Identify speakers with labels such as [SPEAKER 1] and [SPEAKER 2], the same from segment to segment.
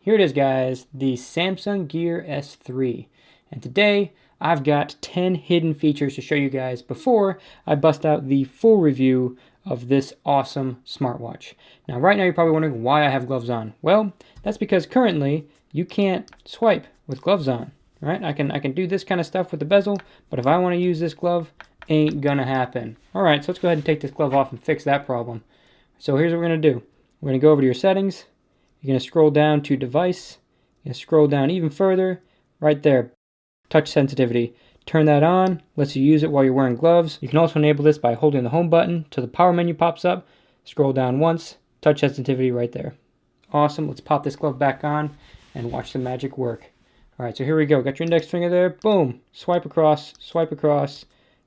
[SPEAKER 1] Here it is, guys, the Samsung Gear S3. And today I've got 10 hidden features to show you guys before I bust out the full review of this awesome smartwatch. Now right now you're probably wondering why I have gloves on. Well, that's because currently you can't swipe with gloves on, right? I can do this kind of stuff with the bezel, but if I want to use this glove, ain't gonna happen. All right, so let's go ahead and take this glove off and fix that problem. So here's what we're gonna do. We're gonna go over to your settings. You're going to scroll down to device. You're going to scroll down even further. Right there, touch sensitivity. Turn that on. Lets you use it while you're wearing gloves. You can also enable this by holding the home button till the power menu pops up. Scroll down once. Touch sensitivity right there. Awesome. Let's pop this glove back on and watch the magic work. All right, so here we go. Got your index finger there. Boom. Swipe across. Swipe across.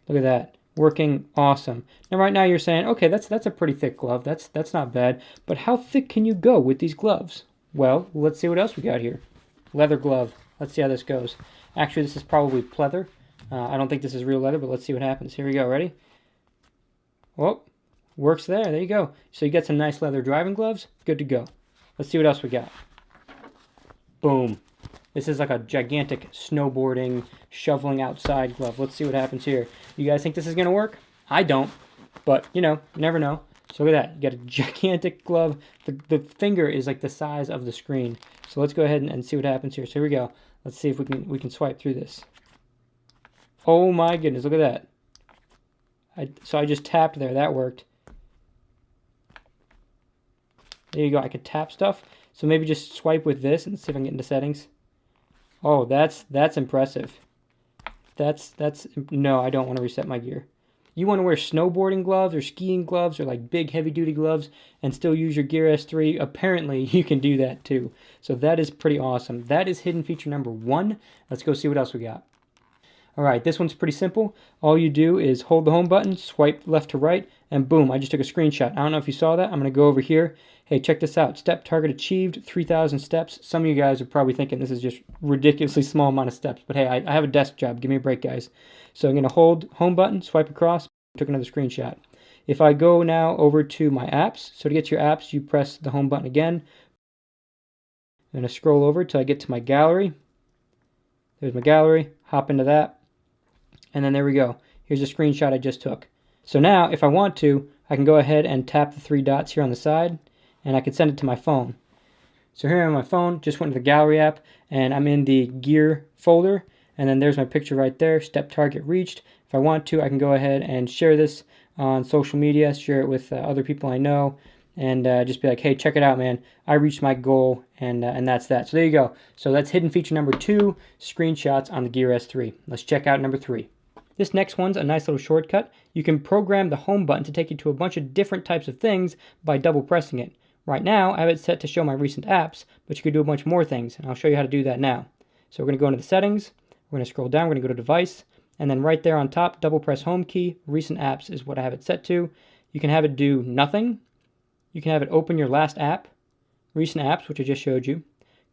[SPEAKER 1] Look at that. Working awesome. Now right now you're saying, okay, that's a pretty thick glove. That's not bad. But how thick can you go with these gloves? Well, let's see what else we got here. Leather glove. Let's see how this goes. Actually, this is probably pleather. I don't think this is real leather, but let's see what happens. Here we go. Ready? Well, works there. There you go. So you got some nice leather driving gloves. Good to go. Let's see what else we got. Boom. This is like a gigantic snowboarding, shoveling outside glove. Let's see what happens here. You guys think this is going to work? I don't, but you never know. So look at that. You got a gigantic glove. The finger is like the size of the screen. So let's go ahead and see what happens here. So here we go. Let's see if we can swipe through this. Oh my goodness, look at that. So I just tapped there. That worked. There you go. I could tap stuff. So maybe just swipe with this and see if I can get into settings. Oh, that's impressive. No, I don't want to reset my gear. You want to wear snowboarding gloves or skiing gloves or like big heavy duty gloves and still use your Gear S3. Apparently you can do that too. So that is pretty awesome. That is hidden feature number 1. Let's go see what else we got. All right, this one's pretty simple. All you do is hold the home button, swipe left to right, and boom, I just took a screenshot. I don't know if you saw that. I'm going to go over here. Hey, check this out. Step target achieved, 3,000 steps. Some of you guys are probably thinking this is just ridiculously small amount of steps, but hey, I have a desk job. Give me a break, guys. So I'm going to hold home button, swipe across, took another screenshot. If I go now over to my apps, so to get to your apps, you press the home button again. I'm going to scroll over till I get to my gallery. There's my gallery. Hop into that. And then there we go. Here's a screenshot I just took. So now, if I want to, I can go ahead and tap the 3 dots here on the side, and I can send it to my phone. So here on my phone, just went to the gallery app, and I'm in the gear folder, and then there's my picture right there, step target reached. If I want to, I can go ahead and share this on social media, share it with other people I know, and just be like, hey, check it out, man. I reached my goal, and that's that. So there you go. So that's hidden feature number 2, screenshots on the Gear S3. Let's check out number 3. This next one's a nice little shortcut. You can program the home button to take you to a bunch of different types of things by double pressing it. Right now, I have it set to show my recent apps, but you could do a bunch more things, and I'll show you how to do that now. So we're going to go into the settings, we're going to scroll down, we're going to go to device, and then right there on top, double press home key, recent apps is what I have it set to. You can have it do nothing. You can have it open your last app, recent apps, which I just showed you.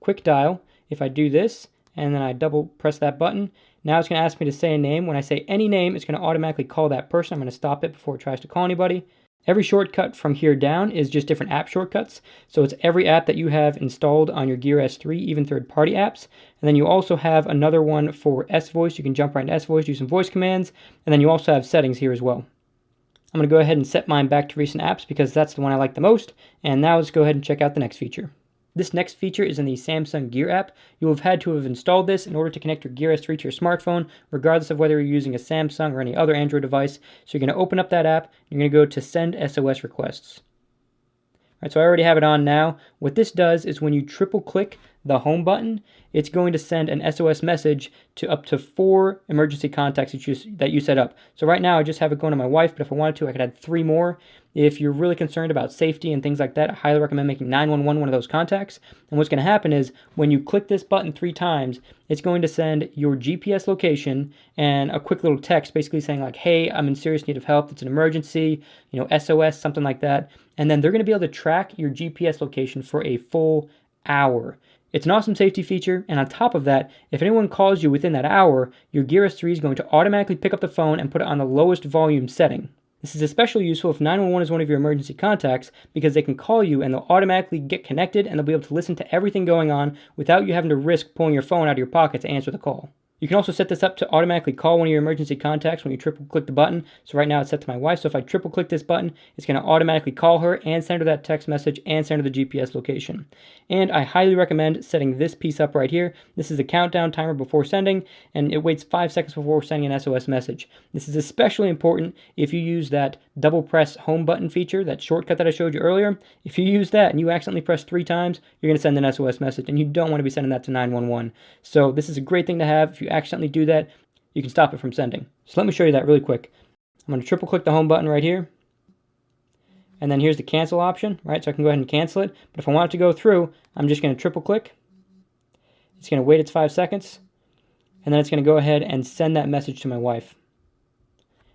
[SPEAKER 1] Quick dial, if I do this, and then I double press that button, now it's going to ask me to say a name. When I say any name, it's going to automatically call that person. I'm going to stop it before it tries to call anybody. Every shortcut from here down is just different app shortcuts. So it's every app that you have installed on your Gear S3, even third-party apps. And then you also have another one for S-Voice. You can jump right into S-Voice, do some voice commands. And then you also have settings here as well. I'm going to go ahead and set mine back to recent apps because that's the one I like the most. And now let's go ahead and check out the next feature. This next feature is in the Samsung Gear app. You will have had to have installed this in order to connect your Gear S3 to your smartphone, regardless of whether you're using a Samsung or any other Android device. So you're going to open up that app, you're going to go to Send SOS Requests. All right, so I already have it on now. What this does is when you triple click the home button, it's going to send an SOS message to up to 4 emergency contacts that you set up. So right now I just have it going to my wife, but if I wanted to, I could add 3 more. If you're really concerned about safety and things like that, I highly recommend making 911 one of those contacts. And what's going to happen is when you click this button 3 times, it's going to send your GPS location and a quick little text basically saying like, hey, I'm in serious need of help. It's an emergency, SOS, something like that. And then they're going to be able to track your GPS location for a full hour. It's an awesome safety feature, and on top of that, if anyone calls you within that hour, your Gear S3 is going to automatically pick up the phone and put it on the lowest volume setting. This is especially useful if 911 is one of your emergency contacts because they can call you and they'll automatically get connected and they'll be able to listen to everything going on without you having to risk pulling your phone out of your pocket to answer the call. You can also set this up to automatically call one of your emergency contacts when you triple click the button. So right now it's set to my wife, so if I triple click this button, it's going to automatically call her and send her that text message and send her the GPS location. And I highly recommend setting this piece up right here. This is the countdown timer before sending, and it waits 5 seconds before sending an SOS message. This is especially important if you use that double press home button feature, that shortcut that I showed you earlier. If you use that and you accidentally press 3 times, you're going to send an SOS message, and you don't want to be sending that to 911. So this is a great thing to have. If you accidentally do that, you can stop it from sending. So let me show you that really quick. I'm going to triple click the home button right here. And then here's the cancel option, right? So I can go ahead and cancel it. But if I want it to go through, I'm just going to triple click. It's going to wait its 5 seconds. And then it's going to go ahead and send that message to my wife.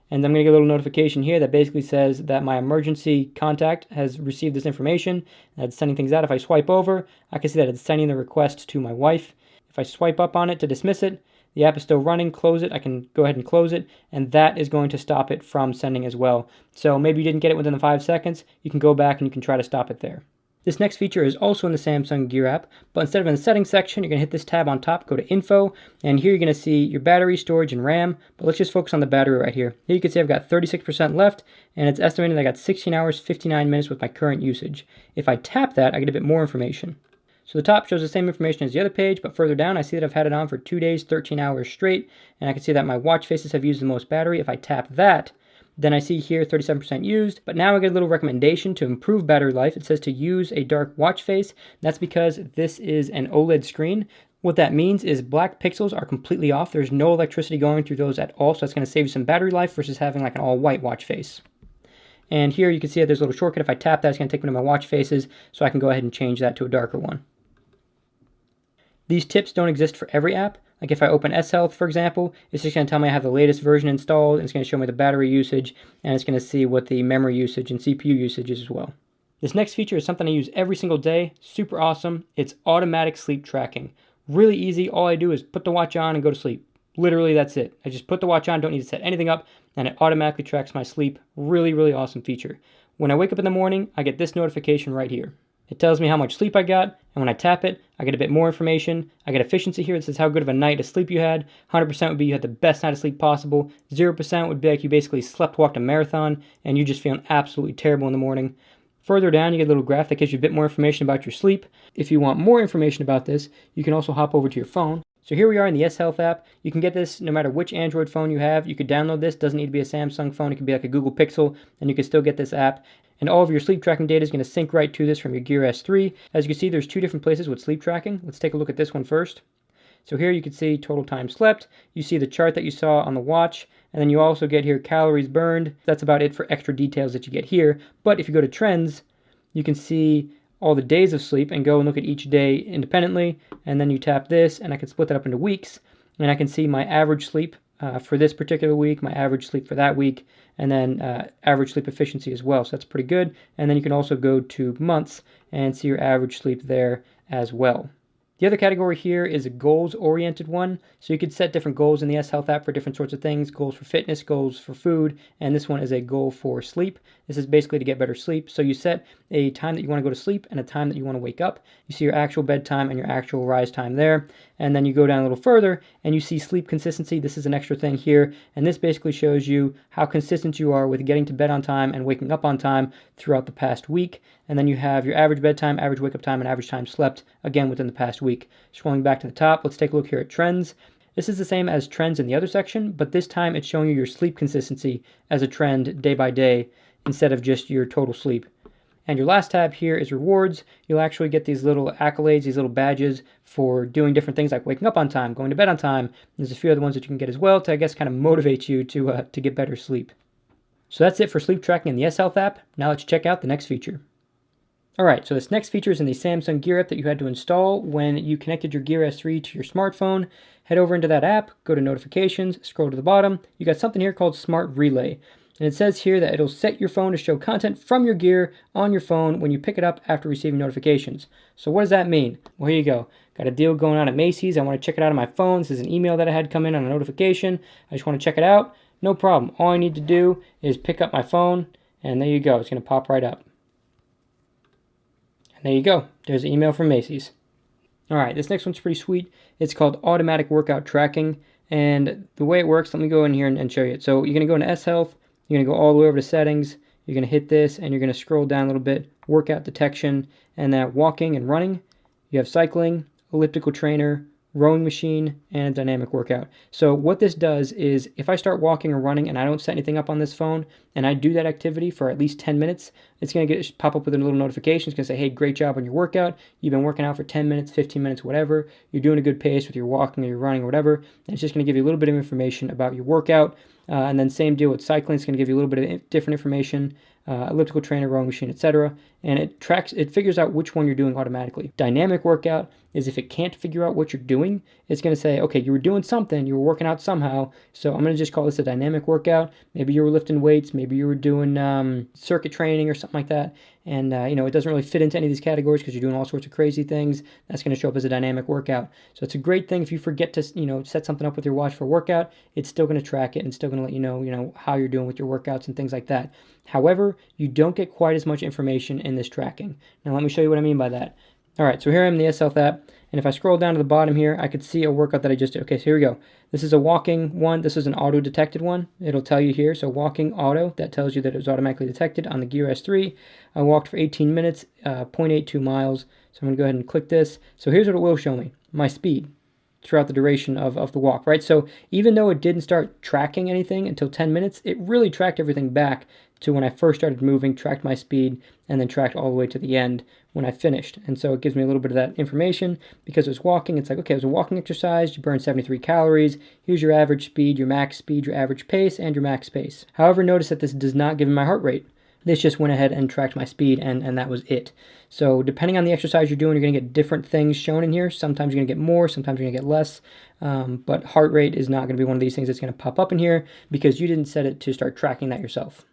[SPEAKER 1] And I'm going to get a little notification here that basically says that my emergency contact has received this information. That's sending things out. If I swipe over, I can see that it's sending the request to my wife. If I swipe up on it to dismiss it, the app is still running, close it, I can go ahead and close it, and that is going to stop it from sending as well. So maybe you didn't get it within the 5 seconds, you can go back and you can try to stop it there. This next feature is also in the Samsung Gear app, but instead of in the settings section, you're going to hit this tab on top, go to info, and here you're going to see your battery, storage, and RAM, but let's just focus on the battery right here. Here you can see I've got 36% left, and it's estimated I got 16 hours, 59 minutes with my current usage. If I tap that, I get a bit more information. So the top shows the same information as the other page, but further down I see that I've had it on for 2 days, 13 hours straight, and I can see that my watch faces have used the most battery. If I tap that, then I see here 37% used, but now I get a little recommendation to improve battery life. It says to use a dark watch face. That's because this is an OLED screen. What that means is black pixels are completely off. There's no electricity going through those at all, so that's going to save you some battery life versus having like an all-white watch face. And here you can see that there's a little shortcut. If I tap that, it's going to take me to my watch faces, so I can go ahead and change that to a darker one. These tips don't exist for every app. Like if I open S-Health, for example, it's just going to tell me I have the latest version installed, and it's going to show me the battery usage, and it's going to see what the memory usage and CPU usage is as well. This next feature is something I use every single day. Super awesome. It's automatic sleep tracking. Really easy. All I do is put the watch on and go to sleep. Literally, that's it. I just put the watch on, don't need to set anything up, and it automatically tracks my sleep. Really, really awesome feature. When I wake up in the morning, I get this notification right here. It tells me how much sleep I got, and when I tap it, I get a bit more information. I get efficiency here. It says how good of a night of sleep you had. 100% would be you had the best night of sleep possible. 0% would be like you basically slept, walked a marathon, and you're just feeling absolutely terrible in the morning. Further down, you get a little graph that gives you a bit more information about your sleep. If you want more information about this, you can also hop over to your phone. So here we are in the S-Health app. You can get this no matter which Android phone you have. You could download this. Doesn't need to be a Samsung phone. It could be like a Google Pixel, and you can still get this app. And all of your sleep tracking data is going to sync right to this from your Gear S3. As you can see, there's 2 different places with sleep tracking. Let's take a look at this one first. So here you can see total time slept. You see the chart that you saw on the watch, and then you also get here calories burned. That's about it for extra details that you get here. But if you go to trends, you can see all the days of sleep and go and look at each day independently. And then you tap this, and I can split that up into weeks, and I can see my average sleep for this particular week, my average sleep for that week, and then average sleep efficiency as well. So that's pretty good. And then you can also go to months and see your average sleep there as well. The other category here is a goals-oriented one. So you could set different goals in the S-Health app for different sorts of things, goals for fitness, goals for food, and this one is a goal for sleep. This is basically to get better sleep. So you set a time that you want to go to sleep and a time that you want to wake up. You see your actual bedtime and your actual rise time there. And then you go down a little further and you see sleep consistency. This is an extra thing here. And this basically shows you how consistent you are with getting to bed on time and waking up on time throughout the past week. And then you have your average bedtime, average wake up time, and average time slept, again, within the past week. Scrolling back to the top, let's take a look here at trends. This is the same as trends in the other section, but this time it's showing you your sleep consistency as a trend day by day instead of just your total sleep. And your last tab here is rewards. You'll actually get these little accolades, these little badges for doing different things like waking up on time, going to bed on time. There's a few other ones that you can get as well to, I guess, kind of motivate you to get better sleep. So that's it for sleep tracking in the S-Health app. Now let's check out the next feature. Alright, so this next feature is in the Samsung Gear app that you had to install when you connected your Gear S3 to your smartphone. Head over into that app, go to notifications, scroll to the bottom. You got something here called Smart Relay. And it says here that it'll set your phone to show content from your Gear on your phone when you pick it up after receiving notifications. So what does that mean? Well, here you go. Got a deal going on at Macy's. I want to check it out on my phone. This is an email that I had come in on a notification. I just want to check it out. No problem. All I need to do is pick up my phone, and there you go. It's going to pop right up. And there you go. There's an email from Macy's. All right, this next one's pretty sweet. It's called automatic workout tracking. And the way it works, let me go in here and show you it. So you're going to go into S Health. You're going to go all the way over to settings. You're going to hit this, and you're going to scroll down a little bit. Workout detection, and that walking and running. You have cycling, elliptical trainer, rowing machine, and a dynamic workout. So what this does is if I start walking or running and I don't set anything up on this phone and I do that activity for at least 10 minutes, it's going to pop up with a little notification. It's going to say, hey, great job on your workout. You've been working out for 10 minutes, 15 minutes, whatever. You're doing a good pace with your walking or your running or whatever. And it's just going to give you a little bit of information about your workout. And then same deal with cycling. It's going to give you a little bit of different information. Elliptical trainer, rowing machine, etc. And it figures out which one you're doing automatically. Dynamic workout is if it can't figure out what you're doing, it's going to say, okay, you were doing something, you were working out somehow, so I'm going to just call this a dynamic workout. Maybe you were lifting weights, maybe you were doing circuit training or something like that, and it doesn't really fit into any of these categories because you're doing all sorts of crazy things. That's going to show up as a dynamic workout. So it's a great thing if you forget to set something up with your watch for a workout. It's still going to track it and still going to let you know how you're doing with your workouts and things like that. However, you don't get quite as much information in this tracking. Now let me show you what I mean by that. All right, so here I am in the S Health app, and if I scroll down to the bottom here, I could see a workout that I just did. Okay, so here we go. This is a walking one. This is an auto-detected one. It'll tell you here. So walking auto, that tells you that it was automatically detected on the Gear S3. I walked for 18 minutes, 0.82 miles. So I'm going to go ahead and click this. So here's what it will show me, my speed throughout the duration of the walk, right? So even though it didn't start tracking anything until 10 minutes, it really tracked everything back to when I first started moving, tracked my speed, and then tracked all the way to the end when I finished. And so it gives me a little bit of that information because it was walking. It's like, okay, it was a walking exercise. You burned 73 calories. Here's your average speed, your max speed, your average pace, and your max pace. However, notice that this does not give me my heart rate. This just went ahead and tracked my speed, and that was it. So depending on the exercise you're doing, you're going to get different things shown in here. Sometimes you're going to get more, sometimes you're going to get less. But heart rate is not going to be one of these things that's going to pop up in here because you didn't set it to start tracking that yourself.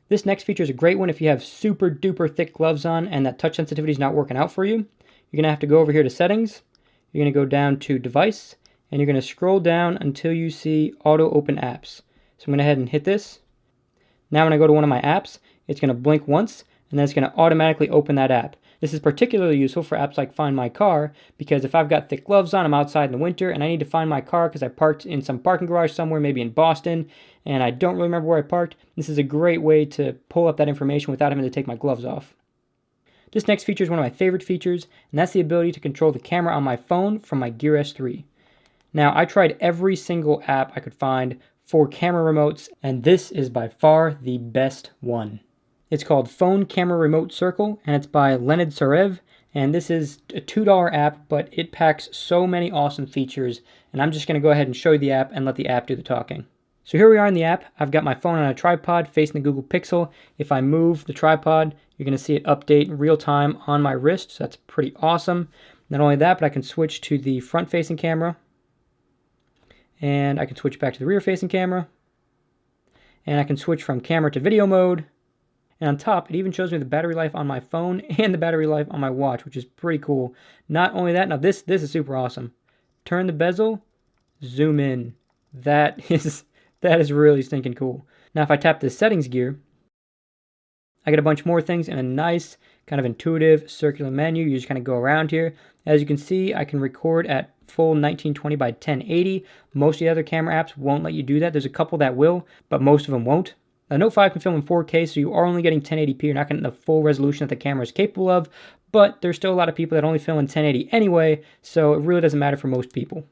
[SPEAKER 1] This next feature is a great one if you have super duper thick gloves on and that touch sensitivity is not working out for you. You're going to have to go over here to settings. You're going to go down to device, and you're going to scroll down until you see auto open apps. So I'm going to go ahead and hit this. Now when I go to one of my apps, it's going to blink once, and then it's going to automatically open that app. This is particularly useful for apps like Find My Car, because if I've got thick gloves on, I'm outside in the winter, and I need to find my car because I parked in some parking garage somewhere, maybe in Boston, and I don't really remember where I parked, this is a great way to pull up that information without having to take my gloves off. This next feature is one of my favorite features, and that's the ability to control the camera on my phone from my Gear S3. Now, I tried every single app I could find for camera remotes, and this is by far the best one. It's called Phone Camera Remote Circle, and it's by lessened, and this is a $2 app, but it packs so many awesome features, and I'm just going to go ahead and show you the app and let the app do the talking. So here we are in the app. I've got my phone on a tripod facing the Google Pixel. If I move the tripod, you're going to see it update in real time on my wrist, so that's pretty awesome. Not only that, but I can switch to the front-facing camera, and I can switch back to the rear-facing camera, and I can switch from camera to video mode. And on top, it even shows me the battery life on my phone and the battery life on my watch, which is pretty cool. Not only that, now this is super awesome. Turn the bezel, zoom in. That is really stinking cool. Now if I tap the settings gear, I get a bunch more things in a nice kind of intuitive circular menu. You just kind of go around here. As you can see, I can record at full 1920 by 1080. Most of the other camera apps won't let you do that. There's a couple that will, but most of them won't. The Note 5 can film in 4K, so you are only getting 1080p. You're not getting the full resolution that the camera is capable of, but there's still a lot of people that only film in 1080 anyway, so it really doesn't matter for most people.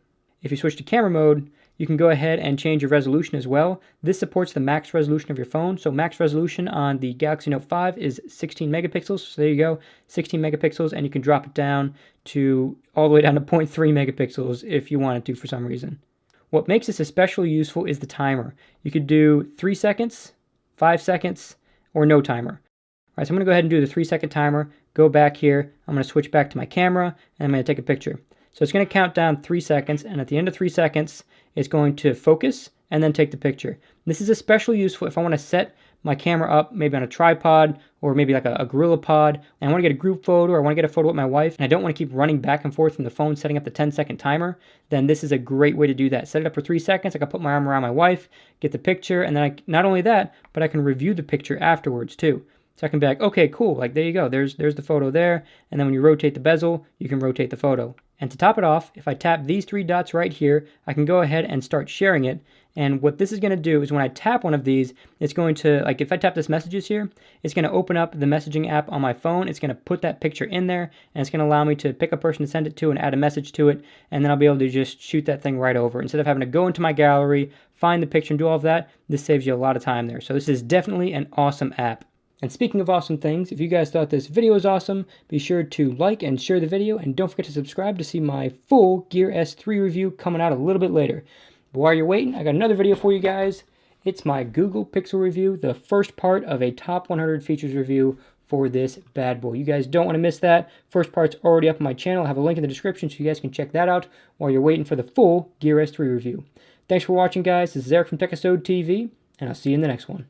[SPEAKER 1] If you switch to camera mode, you can go ahead and change your resolution as well. This supports the max resolution of your phone. So max resolution on the Galaxy Note 5 is 16 megapixels. So there you go, 16 megapixels, and you can drop it down to all the way down to 0.3 megapixels if you wanted to for some reason. What makes this especially useful is the timer. You could do 3 seconds, 5 seconds, or no timer. All right, so I'm going to go ahead and do the 3-second timer, go back here, I'm going to switch back to my camera, and I'm going to take a picture. So it's going to count down 3 seconds, and at the end of 3 seconds, it's going to focus and then take the picture. This is especially useful if I want to set my camera up maybe on a tripod or maybe like a gorilla pod, and I want to get a group photo or I want to get a photo with my wife, and I don't want to keep running back and forth from the phone setting up the 10-second timer, then this is a great way to do that. Set it up for 3 seconds. I can put my arm around my wife, get the picture, and then not only that, but I can review the picture afterwards too. So I can be like, okay, cool, like there you go, there's the photo there, and then when you rotate the bezel, you can rotate the photo. And to top it off, if I tap these 3 dots right here, I can go ahead and start sharing it. And what this is going to do is when I tap one of these, it's going to, like if I tap this messages here, it's going to open up the messaging app on my phone. It's going to put that picture in there, and it's going to allow me to pick a person to send it to and add a message to it, and then I'll be able to just shoot that thing right over. Instead of having to go into my gallery, find the picture, and do all of that, this saves you a lot of time there. So this is definitely an awesome app. And speaking of awesome things, if you guys thought this video was awesome, be sure to like and share the video, and don't forget to subscribe to see my full Gear S3 review coming out a little bit later. But while you're waiting, I got another video for you guys. It's my Google Pixel review, the first part of a top 100 features review for this bad boy. You guys don't want to miss that. First part's already up on my channel. I have a link in the description so you guys can check that out while you're waiting for the full Gear S3 review. Thanks for watching, guys. This is Eric from Techisode TV, and I'll see you in the next one.